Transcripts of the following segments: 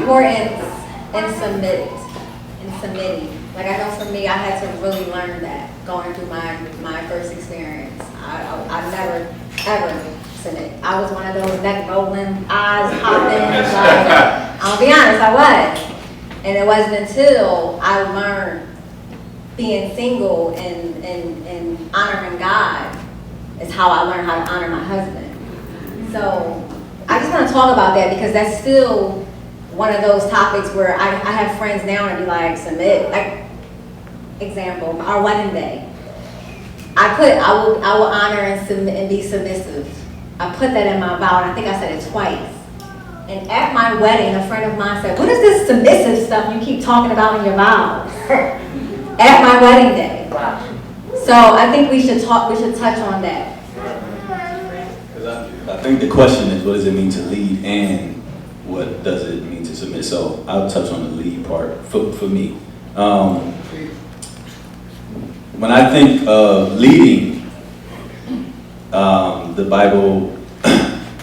importance in submitting. Like I know for me, I had to really learn that going through my first experience. I never ever submit. I was one of those neck rolling, eyes popping. Like, I'll be honest, I was. And it wasn't until I learned being single and honoring God is how I learned how to honor my husband. So I just want to talk about that because that's still one of those topics where I have friends now and be like, submit. Like, example, our wedding day. I will honor and submit and be submissive. I put that in my vow, and I think I said it twice. And at my wedding, a friend of mine said, "What is this submissive stuff you keep talking about in your vows?" At my wedding day. So I think we should touch on that. I think the question is, what does it mean to lead, and what does it mean to submit? So I'll touch on the lead part for me. When I think of leading, the Bible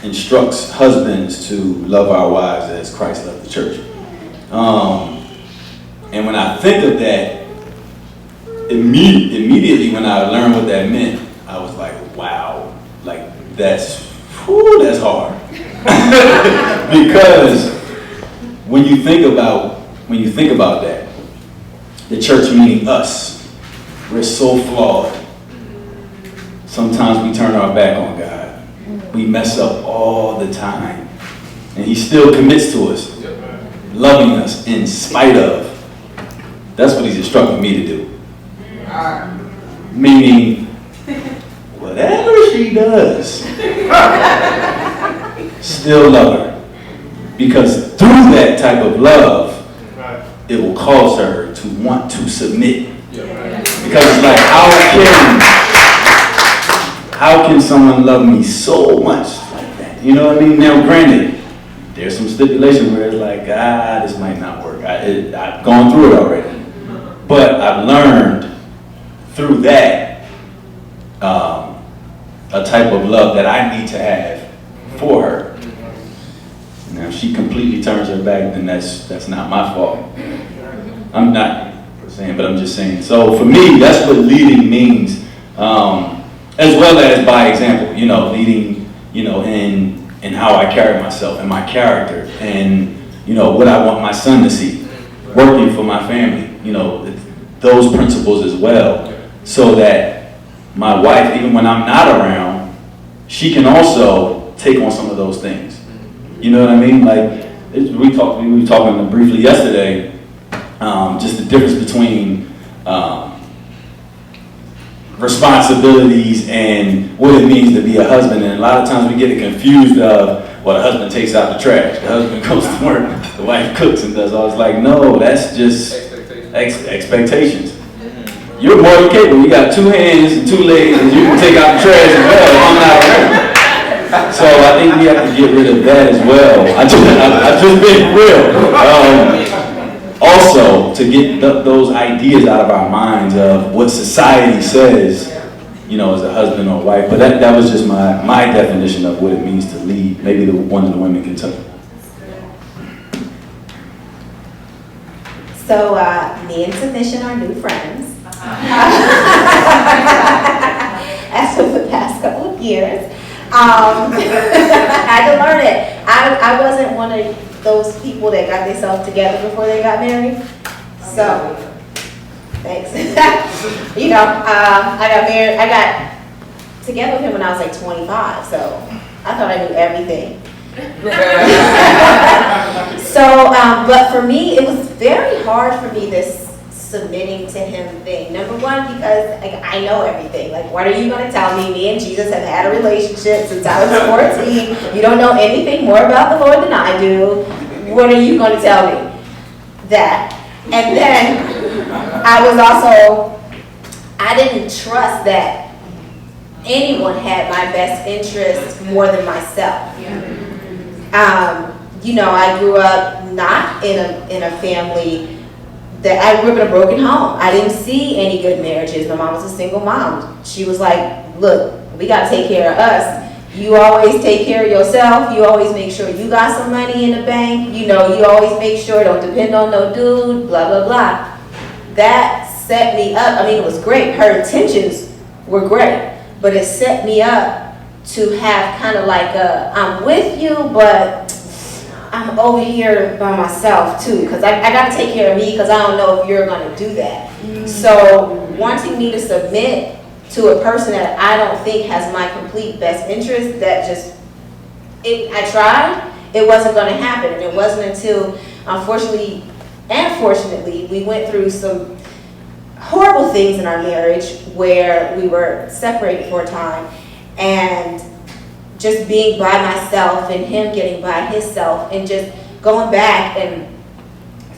instructs husbands to love our wives as Christ loved the church. And when I think of that, immediately when I learned what that meant, I was like, wow, like that's hard. Because when you think about that, the church meaning us, we're so flawed. Sometimes we turn our back on God. We mess up all the time. And He still commits to us, loving us in spite of. That's what He's instructing me to do. Meaning, whatever she does, still love her. Because through that type of love, it will cause her to want to submit. Because it's like, how can someone love me so much like that? You know what I mean? Now, granted, there's some stipulation where it's like, this might not work. I've gone through it already. But I've learned through that a type of love that I need to have for her. Now, if she completely turns her back, then that's not my fault. I'm not saying, but I'm just saying. So for me, that's what leading means, as well as by example. Leading, in how I carry myself and my character, and what I want my son to see, working for my family. Those principles as well, so that my wife, even when I'm not around, she can also take on some of those things. You know what I mean? Like we were talking briefly yesterday, just the difference between responsibilities and what it means to be a husband. And a lot of times we get it confused of, well, the husband takes out the trash, the husband goes to work, the wife cooks and does all. It's like, no, that's just expectations. You're more than capable. You got 2 hands and 2 legs, and you can take out the trash as well. I'm not around. So I think we have to get rid of that as well. I just been real. Also, to get those ideas out of our minds of what society says, as a husband or wife. But that was just my definition of what it means to lead. Maybe one of the women can tell. So me and submission are new friends. As of the past couple of years. I had to learn it. I wasn't one of those people that got themselves together before they got married. So, thanks. I got married. I got together with him when I was like 25. So I thought I knew everything. So, but for me, it was very hard for me, this submitting to him thing. Number one, because I know everything. Like, what are you going to tell me? Me and Jesus have had a relationship since I was 14. You don't know anything more about the Lord than I do. What are you going to tell me? That. And then I didn't trust that anyone had my best interest more than myself. I grew up not in a family that I grew up in a broken home. I didn't see any good marriages. My mom was a single mom. She was like, look, we got to take care of us. You always take care of yourself. You always make sure you got some money in the bank. You know, you always make sure don't depend on no dude, blah, blah, blah. That set me up. I mean, it was great. Her intentions were great, but it set me up to have kind of like a, I'm with you, but I'm over here by myself too, because I got to take care of me, because I don't know if you're going to do that. So wanting me to submit to a person that I don't think has my complete best interest, that just, I tried, it wasn't going to happen. And it wasn't until, unfortunately and fortunately, we went through some horrible things in our marriage where we were separated for a time, and just being by myself and him getting by himself, and just going back and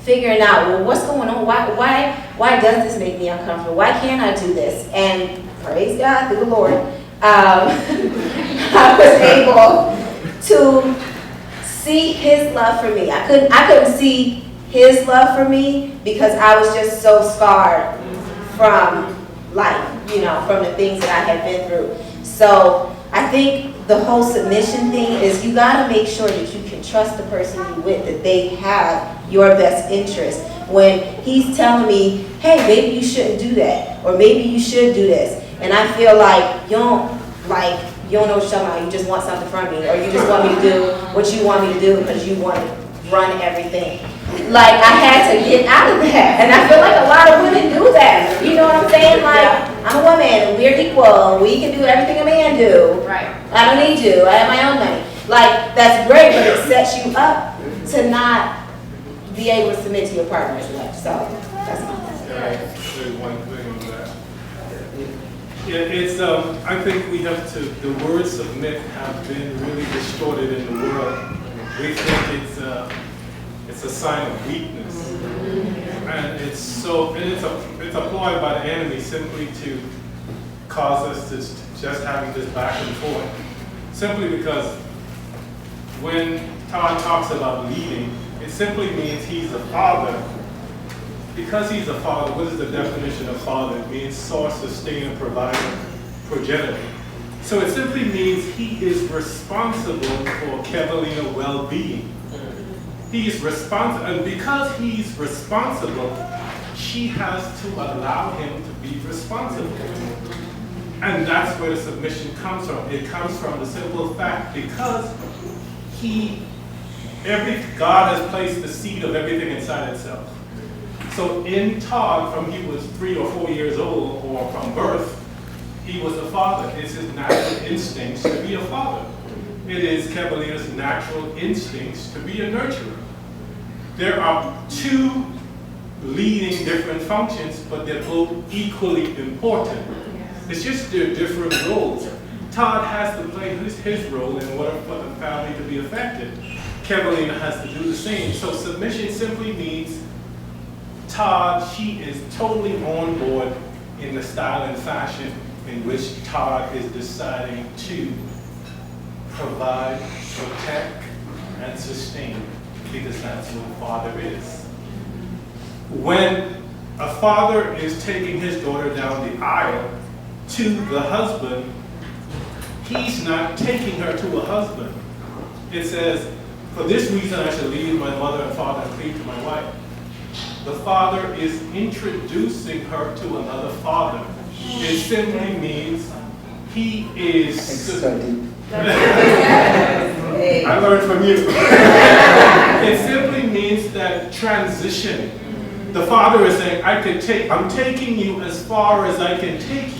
figuring out, well, what's going on? Why does this make me uncomfortable? Why can't I do this? And praise God, through the Lord, I was able to see his love for me. I couldn't see his love for me because I was just so scarred from life, you know, from the things that I had been through. So I think the whole submission thing is, you gotta make sure that you can trust the person you're with, that they have your best interest. When he's telling me, hey, maybe you shouldn't do that, or maybe you should do this, and I feel like you don't know what you're talking about, you just want something from me, or you just want me to do what you want me to do because you want to run everything. Like, I had to get out of that, and I feel like a lot of women do that. You know what I'm saying? Like, I'm a woman, and we're equal, and we can do everything a man do. Right. I don't need you, I have my own money. Like, that's great, but it sets you up to not be able to submit to your partner as much. So, that's my point. Can I say one thing on that? Yeah, it's, I think we have to, the word submit have been really distorted in the world. We think it's a sign of weakness. And it's applied by the enemy simply to cause us to just having this back and forth. Simply because when Todd talks about leading, it simply means he's a father. Because he's a father, what is the definition of father? It means source, sustainer, provider, progenitor. So it simply means he is responsible for Kevalina's well-being. He is responsible, and because he's responsible, she has to allow him to be responsible. And that's where the submission comes from. It comes from the simple fact, because God has placed the seed of everything inside itself. So in Todd, from he was 3 or 4 years old, or from birth, he was a father. It's his natural instincts to be a father. It is Kevalina's natural instincts to be a nurturer. There are two leading different functions, but they're both equally important. It's just their different roles. Todd has to play his role in order for the family to be effective. Kevalina has to do the same. So submission simply means Todd, she is totally on board in the style and fashion in which Todd is deciding to provide, protect, and sustain, because that's what a father is. When a father is taking his daughter down the aisle to the husband, he's not taking her to a husband. It says, for this reason I shall leave my mother and father and cleave to my wife. The father is introducing her to another father. It simply means he is... I learned from you. It simply means that transition. The father is saying, I'm taking you as far as I can take you.